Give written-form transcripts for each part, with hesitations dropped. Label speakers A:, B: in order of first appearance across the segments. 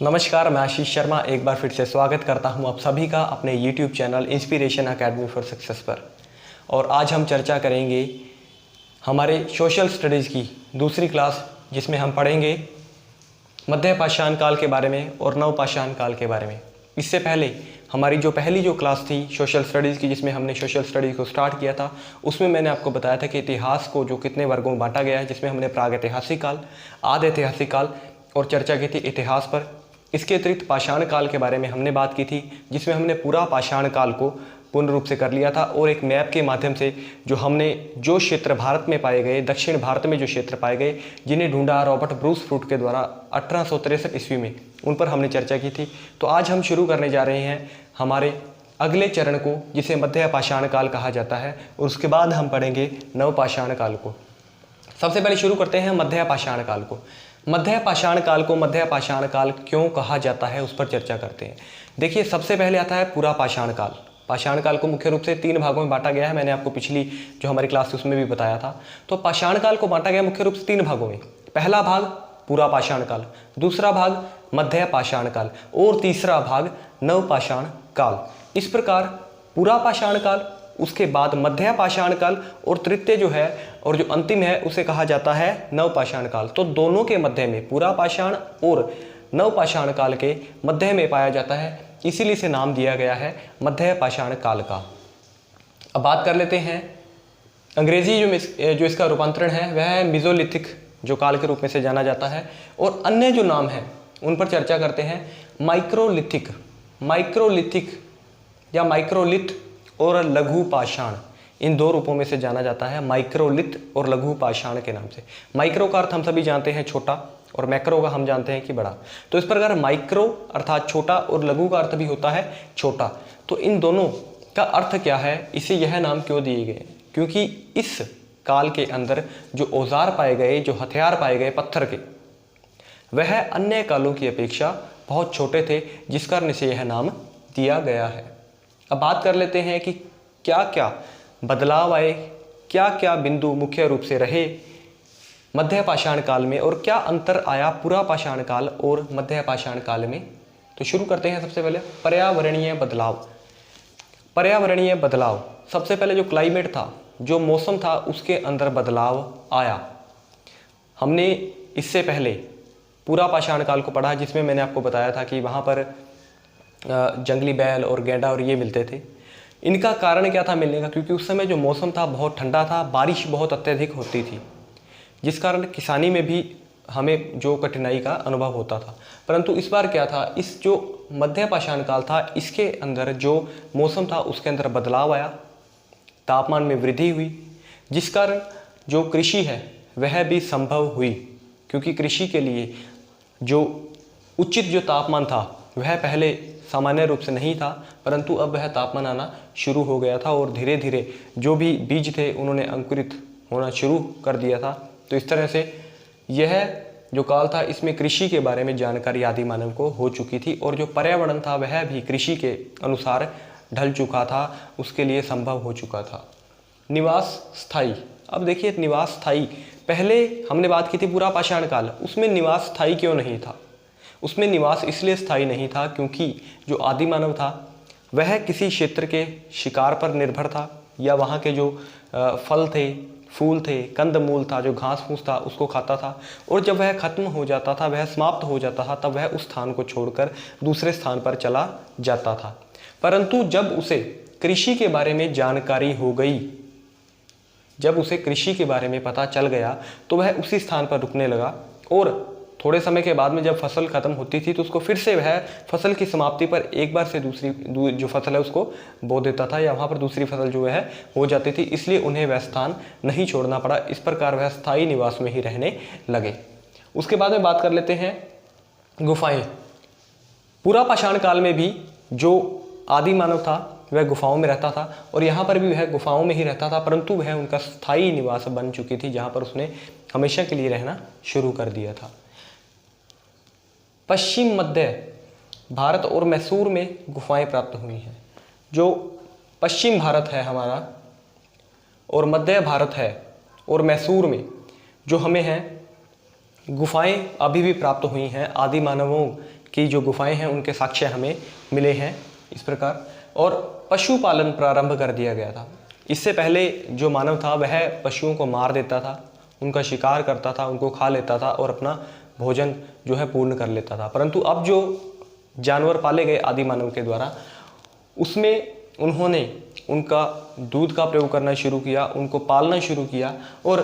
A: नमस्कार, मैं आशीष शर्मा एक बार फिर से स्वागत करता हूं आप सभी का अपने YouTube channel inspiration academy for success पर। और आज हम चर्चा करेंगे हमारे सोशल स्टडीज़ की दूसरी क्लास, जिसमें हम पढ़ेंगे मध्य पाषाण काल के बारे में और नव पाषाण काल के बारे में। इससे पहले हमारी जो पहली क्लास थी सोशल स्टडीज़ की, जिसमें हमने सोशल स्टडीज़ को स्टार्ट किया था, उसमें मैंने आपको बताया था कि इतिहास को जो कितने वर्गों में बांटा गया है, जिसमें हमने प्रागैतिहासिक काल, आदि ऐतिहासिक काल और चर्चा की थी इतिहास पर। इसके अतिरिक्त पाषाण काल के बारे में हमने बात की थी, जिसमें हमने पूरा पाषाण काल को पूर्ण रूप से कर लिया था और एक मैप के माध्यम से जो क्षेत्र भारत में पाए गए, दक्षिण भारत में जो क्षेत्र पाए गए, जिन्हें ढूंढा रॉबर्ट ब्रूस फ्रूट के द्वारा 1863 ईस्वी में, उन पर हमने चर्चा की थी। तो आज हम शुरू करने जा रहे हैं हमारे अगले चरण को, जिसे मध्य पाषाण काल कहा जाता है, और उसके बाद हम पढ़ेंगे नव पाषाण काल को। सबसे पहले शुरू करते हैं मध्य पाषाण काल को। मध्य पाषाण काल को मध्य पाषाण काल क्यों कहा जाता है, उस पर चर्चा करते हैं। देखिए, सबसे पहले आता है पूरा पाषाण काल। पाषाण काल को मुख्य रूप से 3 भागों में बांटा गया है। मैंने आपको पिछली जो हमारी क्लास थी उसमें भी बताया था। तो पाषाण काल को बांटा गया मुख्य रूप से 3 भागों में। पहला भाग पूरा पाषाण काल, दूसरा भाग मध्य पाषाण काल और तीसरा भाग नव पाषाण काल। इस प्रकार पूरा पाषाण काल, उसके बाद मध्य पाषाण काल और तृतीय जो है और जो अंतिम है उसे कहा जाता है नव पाषाण काल। तो दोनों के मध्य में, पूरा पाषाण और नव पाषाण काल के मध्य में पाया जाता है, इसीलिए इसे नाम दिया गया है मध्य पाषाण काल का। अब बात कर लेते हैं अंग्रेजी जो इसका रूपांतरण है वह है मेसोलिथिक, जो काल के रूप में से जाना जाता है, और अन्य जो नाम है उन पर चर्चा करते हैं। माइक्रोलिथिक या माइक्रोलिथ और लघु पाषाण, इन 2 रूपों में से जाना जाता है, माइक्रोलिथ और लघु पाषाण के नाम से। माइक्रो का अर्थ हम सभी जानते हैं छोटा, और मैक्रो का हम जानते हैं कि बड़ा। तो इस प्रकार माइक्रो अर्थात छोटा और लघु का अर्थ भी होता है छोटा। तो इन दोनों का अर्थ क्या है, इसे यह नाम क्यों दिए गए? क्योंकि इस काल के अंदर जो औजार पाए गए, जो हथियार पाए गए पत्थर के, वह अन्य कालों की अपेक्षा बहुत छोटे थे, जिस कारण इसे यह नाम दिया गया है। अब बात कर लेते हैं कि क्या क्या बदलाव आए, क्या क्या बिंदु मुख्य रूप से रहे मध्य पाषाण काल में, और क्या अंतर आया पूरा पाषाण काल और मध्य पाषाण काल में। तो शुरू करते हैं सबसे पहले पर्यावरणीय बदलाव। पर्यावरणीय बदलाव, सबसे पहले जो क्लाइमेट था, जो मौसम था, उसके अंदर बदलाव आया। हमने इससे पहले पूरा पाषाण काल को पढ़ा, जिसमें मैंने आपको बताया था कि वहाँ पर जंगली बैल और गैंडा और ये मिलते थे। इनका कारण क्या था मिलने का? क्योंकि उस समय जो मौसम था बहुत ठंडा था, बारिश बहुत अत्यधिक होती थी, जिस कारण किसानी में भी हमें जो कठिनाई का अनुभव होता था। परंतु इस बार क्या था, इस जो मध्य पाषाण काल था, इसके अंदर जो मौसम था उसके अंदर बदलाव आया, तापमान में वृद्धि हुई, जिस कारण जो कृषि है वह भी संभव हुई। क्योंकि कृषि के लिए जो उचित जो तापमान था वह पहले सामान्य रूप से नहीं था, परंतु अब वह तापमान आना शुरू हो गया था, और धीरे धीरे जो भी बीज थे उन्होंने अंकुरित होना शुरू कर दिया था। तो इस तरह से यह जो काल था, इसमें कृषि के बारे में जानकारी आदि मानव को हो चुकी थी, और जो पर्यावरण था वह भी कृषि के अनुसार ढल चुका था, उसके लिए संभव हो चुका था। निवास स्थायी। अब देखिए, निवास स्थायी, पहले हमने बात की थी पूरा पाषाण काल, उसमें निवास स्थायी क्यों नहीं था? उसमें निवास इसलिए स्थायी नहीं था क्योंकि जो आदि मानव था वह किसी क्षेत्र के शिकार पर निर्भर था, या वहाँ के जो फल थे, फूल थे, कंदमूल था, जो घास फूस था, उसको खाता था, और जब वह खत्म हो जाता था, वह समाप्त हो जाता था, तब वह उस स्थान को छोड़कर दूसरे स्थान पर चला जाता था। परंतु जब उसे कृषि के बारे में जानकारी हो गई, जब उसे कृषि के बारे में पता चल गया, तो वह उसी स्थान पर रुकने लगा, और थोड़े समय के बाद में जब फसल खत्म होती थी तो उसको फिर से वह फसल की समाप्ति पर एक बार से दूसरी जो फसल है उसको बो देता था, या वहाँ पर दूसरी फसल जो है हो जाती थी, इसलिए उन्हें वह स्थान नहीं छोड़ना पड़ा। इस प्रकार वह स्थायी निवास में ही रहने लगे। उसके बाद में बात कर लेते हैं गुफाएं। पूरा पाषाण काल में भी जो आदि मानव था वह गुफाओं में रहता था, और यहाँ पर भी वह गुफाओं में ही रहता था, परंतु वह उनका स्थायी निवास बन चुकी थी, जहाँ पर उसने हमेशा के लिए रहना शुरू कर दिया था। पश्चिम मध्य भारत और मैसूर में गुफाएं प्राप्त हुई हैं। जो पश्चिम भारत है हमारा और मध्य भारत है और मैसूर में जो हमें हैं गुफाएं अभी भी प्राप्त हुई हैं आदि मानवों की जो गुफाएं हैं उनके साक्ष्य हमें मिले हैं इस प्रकार। और पशुपालन प्रारंभ कर दिया गया था। इससे पहले जो मानव था वह पशुओं को मार देता था, उनका शिकार करता था, उनको खा लेता था और अपना भोजन जो है पूर्ण कर लेता था। परंतु अब जो जानवर पाले गए आदि मानव के द्वारा, उसमें उन्होंने उनका दूध का प्रयोग करना शुरू किया, उनको पालना शुरू किया और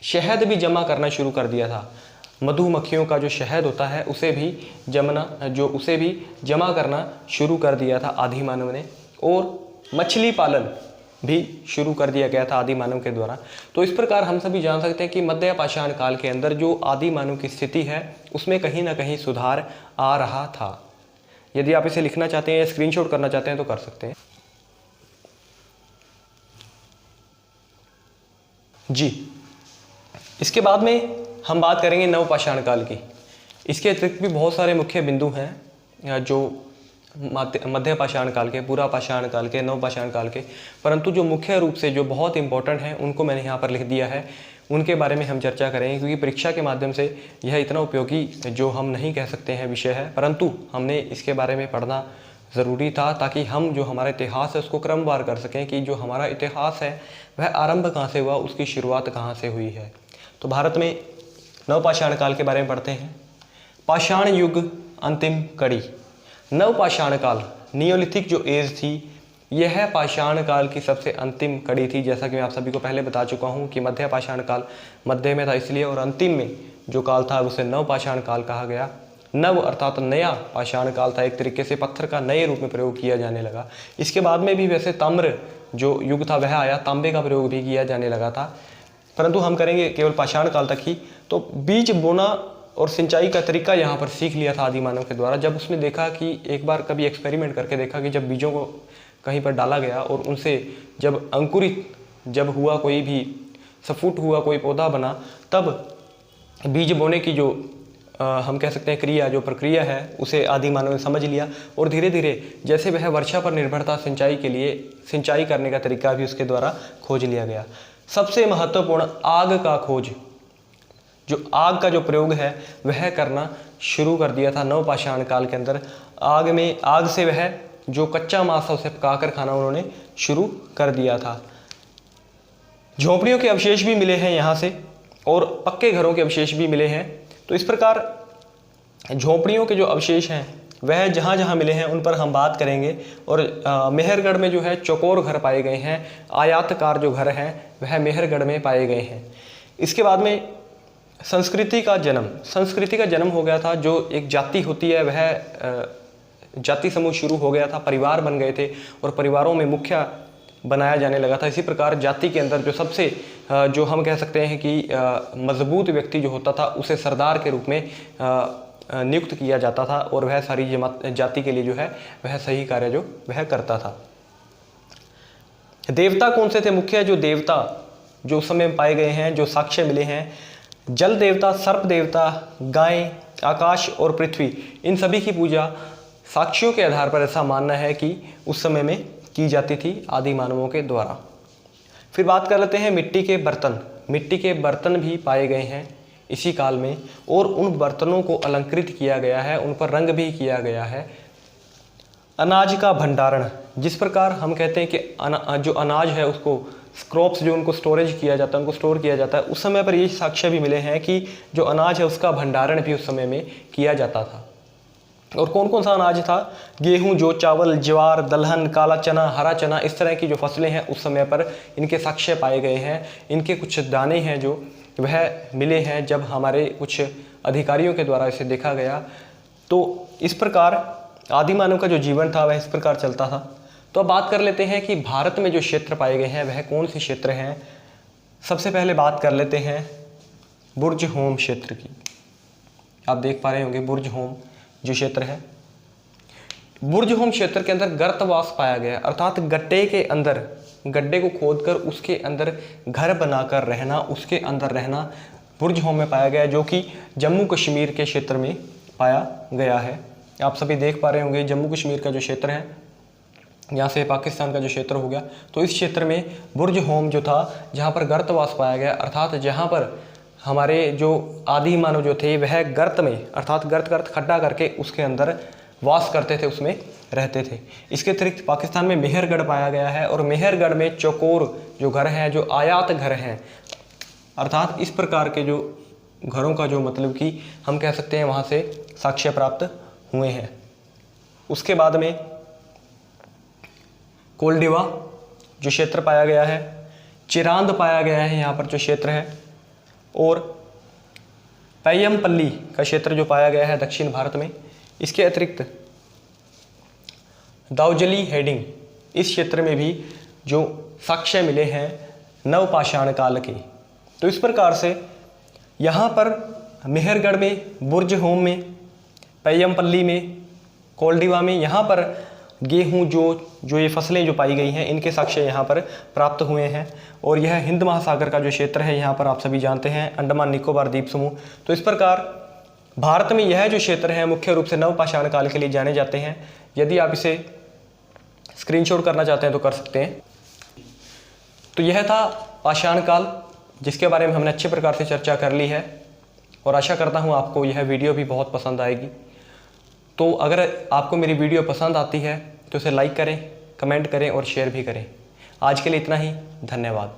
A: शहद भी जमा करना शुरू कर दिया था। मधुमक्खियों का जो शहद होता है उसे भी जमा करना शुरू कर दिया था आदि मानव ने। और मछली पालन भी शुरू कर दिया गया था आदि मानव के द्वारा। तो इस प्रकार हम सभी जान सकते हैं कि मध्य पाषाण काल के अंदर जो आदि मानव की स्थिति है उसमें कहीं ना कहीं सुधार आ रहा था। यदि आप इसे लिखना चाहते हैं या स्क्रीनशॉट करना चाहते हैं तो कर सकते हैं जी। इसके बाद में हम बात करेंगे नवपाषाण काल की। इसके अतिरिक्त भी बहुत सारे मुख्य बिंदु हैं जो मध्य पाषाण काल के, पूरा पाषाण काल के, नवपाषाण काल के, परंतु जो मुख्य रूप से जो बहुत इंपॉर्टेंट हैं उनको मैंने यहाँ पर लिख दिया है, उनके बारे में हम चर्चा करेंगे। क्योंकि परीक्षा के माध्यम से यह इतना उपयोगी जो हम नहीं कह सकते हैं विषय है, परंतु हमने इसके बारे में पढ़ना ज़रूरी था ताकि हम जो हमारा इतिहास है उसको क्रमवार कर सकें कि जो हमारा इतिहास है वह आरंभ कहाँ से हुआ, उसकी शुरुआत कहाँ से हुई है। तो भारत में नवपाषाण काल के बारे में पढ़ते हैं। पाषाण युग अंतिम कड़ी। नवपाषाण काल, नियोलिथिक जो एज थी, यह पाषाण काल की सबसे अंतिम कड़ी थी। जैसा कि मैं आप सभी को पहले बता चुका हूँ कि मध्य पाषाण काल मध्य में था इसलिए, और अंतिम में जो काल था उसे नवपाषाण काल कहा गया। नव अर्थात नया पाषाण काल था, एक तरीके से पत्थर का नए रूप में प्रयोग किया जाने लगा। इसके बाद में भी वैसे ताम्र जो युग था वह आया, तांबे का प्रयोग भी किया जाने लगा था, परंतु हम करेंगे केवल पाषाण काल तक ही। तो बीज बोना और सिंचाई का तरीका यहाँ पर सीख लिया था आदि मानव के द्वारा। जब उसने देखा कि एक बार कभी एक्सपेरिमेंट करके देखा कि जब बीजों को कहीं पर डाला गया और उनसे जब अंकुरित जब हुआ, कोई भी सफूट हुआ, कोई पौधा बना, तब बीज बोने की जो हम कह सकते हैं क्रिया, जो प्रक्रिया है, उसे आदि मानव ने समझ लिया। और धीरे धीरे जैसे वह वर्षा पर निर्भर था, सिंचाई के लिए सिंचाई करने का तरीका भी उसके द्वारा खोज लिया गया। सबसे महत्वपूर्ण आग का खोज, जो आग का जो प्रयोग है वह करना शुरू कर दिया था नवपाषाण काल के अंदर। आग से वह जो कच्चा मांस था उसे पकाकर खाना उन्होंने शुरू कर दिया था। झोंपड़ियों के अवशेष भी मिले हैं यहाँ से और पक्के घरों के अवशेष भी मिले हैं। तो इस प्रकार झोंपड़ियों के जो अवशेष हैं वह जहाँ जहाँ मिले हैं उन पर हम बात करेंगे। और मेहरगढ़ में जो है चौकोर घर पाए गए हैं, आयताकार जो घर हैं वह मेहरगढ़ में पाए गए हैं। इसके बाद में संस्कृति का जन्म हो गया था। जो एक जाति होती है वह जाति समूह शुरू हो गया था, परिवार बन गए थे और परिवारों में मुखिया बनाया जाने लगा था। इसी प्रकार जाति के अंदर जो सबसे जो हम कह सकते हैं कि मजबूत व्यक्ति जो होता था उसे सरदार के रूप में नियुक्त किया जाता था और वह सारी जाति के लिए जो है वह सही कार्य जो वह करता था। देवता कौन से थे? मुख्य जो देवता जो उस समय में पाए गए हैं, जो साक्ष्य मिले हैं, जल देवता, सर्प देवता, गाय, आकाश और पृथ्वी, इन सभी की पूजा साक्ष्यों के आधार पर ऐसा मानना है कि उस समय में की जाती थी आदि मानवों के द्वारा। फिर बात कर लेते हैं मिट्टी के बर्तन। मिट्टी के बर्तन भी पाए गए हैं इसी काल में और उन बर्तनों को अलंकृत किया गया है, उन पर रंग भी किया गया है। अनाज का भंडारण, जिस प्रकार हम कहते हैं कि जो अनाज है उसको क्रॉप्स जो उनको स्टोरेज किया जाता है, उनको स्टोर किया जाता है, उस समय पर ये साक्ष्य भी मिले हैं कि जो अनाज है उसका भंडारण भी उस समय में किया जाता था। और कौन कौन सा अनाज था? गेहूं, जो चावल, ज्वार, दलहन, काला चना, हरा चना, इस तरह की जो फसलें हैं उस समय पर इनके साक्ष्य पाए गए हैं। इनके कुछ दाने हैं जो वह मिले हैं जब हमारे कुछ अधिकारियों के द्वारा इसे देखा गया। तो इस प्रकार आदि मानव का जो जीवन था वह इस प्रकार चलता था। तो अब बात कर लेते हैं कि भारत में जो क्षेत्र पाए गए हैं वह कौन से क्षेत्र हैं। सबसे पहले बात कर लेते हैं बुर्ज होम क्षेत्र की। आप देख पा रहे होंगे बुर्ज होम जो क्षेत्र है, बुर्ज होम क्षेत्र के अंदर गर्तवास पाया गया, अर्थात गड्ढे के अंदर, गड्ढे को खोदकर उसके अंदर घर बनाकर रहना, उसके अंदर रहना बुर्ज होम में पाया गया, जो कि जम्मू कश्मीर के क्षेत्र में पाया गया है। आप सभी देख पा रहे होंगे जम्मू कश्मीर का जो क्षेत्र है, यहाँ से पाकिस्तान का जो क्षेत्र हो गया, तो इस क्षेत्र में बुर्ज होम जो था जहाँ पर गर्तवास पाया गया, अर्थात जहाँ पर हमारे जो आदि मानव जो थे वह गर्त में, अर्थात गर्त खड्डा करके उसके अंदर वास करते थे, उसमें रहते थे। इसके अतिरिक्त पाकिस्तान में मेहरगढ़ पाया गया है, और मेहरगढ़ में चौकोर जो घर हैं, जो आयात घर हैं, अर्थात इस प्रकार के जो घरों का जो मतलब कि हम कह सकते हैं वहाँ से साक्ष्य प्राप्त हुए हैं। उसके बाद में कोल्डिवा जो क्षेत्र पाया गया है, चिरांद पाया गया है यहाँ पर जो क्षेत्र है, और पैयमपल्ली का क्षेत्र जो पाया गया है दक्षिण भारत में। इसके अतिरिक्त दाउजली हेडिंग, इस क्षेत्र में भी जो साक्ष्य मिले हैं नवपाषाण काल के। तो इस प्रकार से यहाँ पर मेहरगढ़ में, बुर्ज होम में, पैयमपल्ली में, कोल्डिवा में, यहाँ पर गेहूँ जो ये फसलें जो पाई गई हैं इनके साक्ष्य यहाँ पर प्राप्त हुए हैं। और यह हिंद महासागर का जो क्षेत्र है यहाँ पर आप सभी जानते हैं, अंडमान निकोबार द्वीप समूह। तो इस प्रकार भारत में यह जो क्षेत्र है मुख्य रूप से नवपाषाण काल के लिए जाने जाते हैं। यदि आप इसे स्क्रीनशॉट करना चाहते हैं तो कर सकते हैं। तो यह था पाषाण काल, जिसके बारे में हमने अच्छे प्रकार से चर्चा कर ली है, और आशा करता हूँ आपको यह वीडियो भी बहुत पसंद आएगी। तो अगर आपको मेरी वीडियो पसंद आती है तो इसे लाइक करें, कमेंट करें और शेयर भी करें। आज के लिए इतना ही, धन्यवाद।